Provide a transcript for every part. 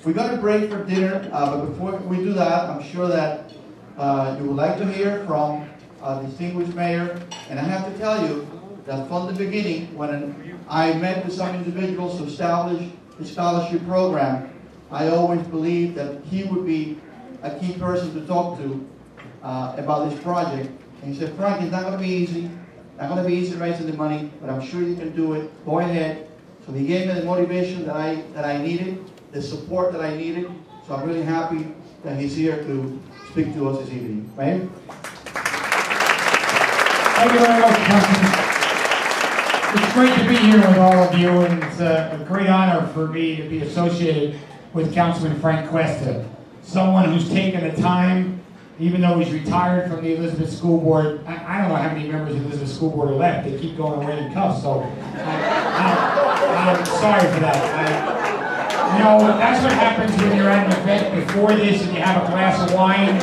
We're going to break for dinner, but before we do that, I'm sure that you would like to hear from distinguished mayor. And I have to tell you that from the beginning, when I met with some individuals to establish the scholarship program, I always believed that he would be a key person to talk to about this project. And he said, Frank, it's not going to be easy. Not going to be easy raising the money, but I'm sure you can do it. Go ahead. So he gave me the motivation that I needed, the support that I needed. So I'm really happy that he's here to speak to us this evening. Mayor? Thank you very much, Councilman. It's great to be here with all of you, and it's a great honor for me to be associated with Councilman Frank Cuesta, someone who's taken the time, even though he's retired from the Elizabeth School Board. I don't know how many members of the Elizabeth School Board are left. They keep going away in cuffs, so I'm sorry for that. You know, that's what happens when you're at an event before this and you have a glass of wine.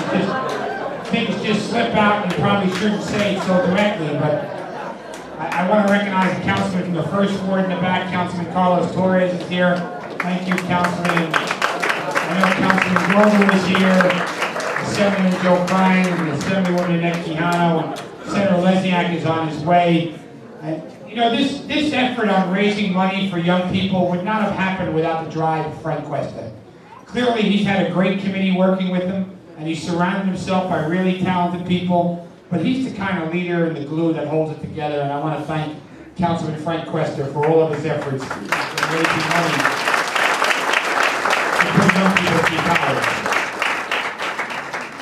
Things just slip out and you probably shouldn't say it so directly, but I want to recognize the councilman from the first ward in the back. Councilman Carlos Torres is here. Thank you, Councilman. I know Councilman Grover was here. Assemblyman Joe Crine and Assemblywoman Annette Quijano, and Senator Lesniak is on his way. And, you know, this effort on raising money for young people would not have happened without the drive of Frank Cuesta. Clearly, he's had a great committee working with him, and he's surrounded himself by really talented people, but he's the kind of leader and the glue that holds it together, and I want to thank Councilman Frank Cuesta for all of his efforts in raising money to put young people through college.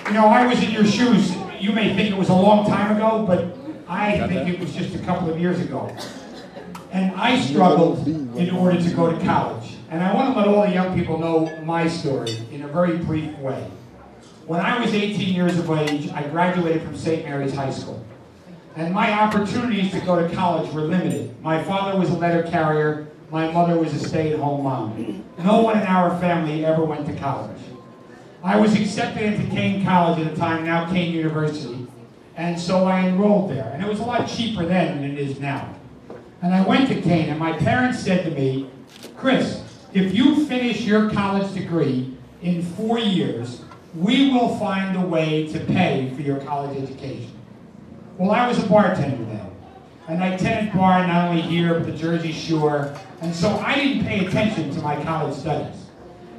You know, I was in your shoes. You may think it was a long time ago, but I think it was just a couple of years ago. And I struggled in order to go to college. And I want to let all the young people know my story in a very brief way. When I was 18 years of age, I graduated from St. Mary's High School. And my opportunities to go to college were limited. My father was a letter carrier. My mother was a stay-at-home mom. No one in our family ever went to college. I was accepted into Kane College at the time, now Kane University, and so I enrolled there. And it was a lot cheaper then than it is now. And I went to Kane, and my parents said to me, Chris, if you finish your college degree in 4 years, we will find a way to pay for your college education. Well, I was a bartender then, and I tended bar not only here, but the Jersey Shore, and so I didn't pay attention to my college studies.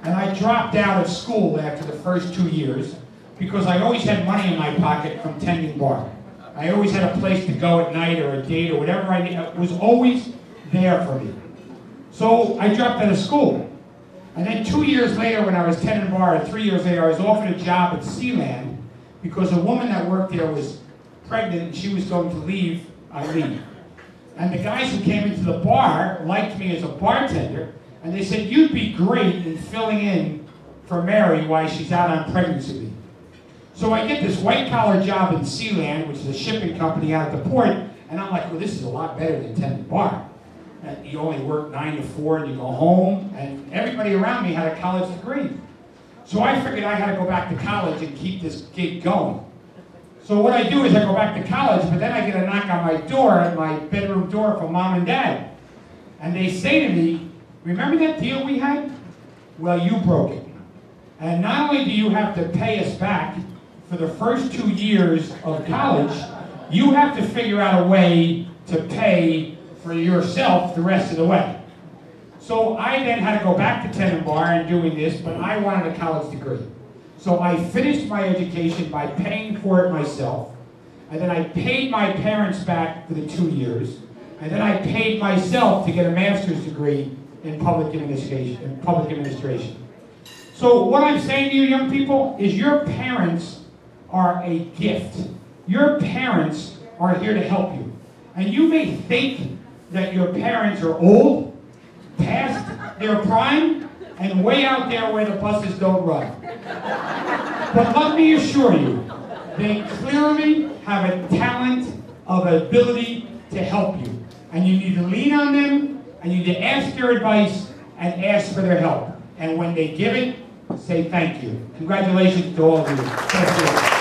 And I dropped out of school after the first 2 years because I always had money in my pocket from tending bar. I always had a place to go at night or a date or whatever I needed. It was always there for me. So I dropped out of school. And then 2 years later, when I was tending bar, or 3 years later, I was offered a job at Sealand because a woman that worked there was pregnant and she was going to leave on leave. And the guys who came into the bar liked me as a bartender, and they said, you'd be great in filling in for Mary while she's out on pregnancy leave. So I get this white-collar job in Sealand, which is a shipping company out at the port, and I'm like, well, this is a lot better than tending bar. And you only work 9 to 4 and you go home, and everybody around me had a college degree. So I figured I had to go back to college and keep this gig going. So what I do is I go back to college, but then I get a knock on my door, at my bedroom door from Mom and Dad. And they say to me, remember that deal we had? Well, you broke it. And not only do you have to pay us back for the first 2 years of college, you have to figure out a way to pay for yourself the rest of the way. So I then had to go back to tending bar and doing this, but I wanted a college degree. So I finished my education by paying for it myself, and then I paid my parents back for the 2 years, and then I paid myself to get a master's degree in public administration. So what I'm saying to you young people is your parents are a gift. Your parents are here to help you. And you may think that your parents are old, past their prime, and way out there where the buses don't run. But let me assure you, they clearly have a talent of ability to help you. And you need to lean on them, and you need to ask their advice and ask for their help. And when they give it, say thank you. Congratulations to all of you. Thank you.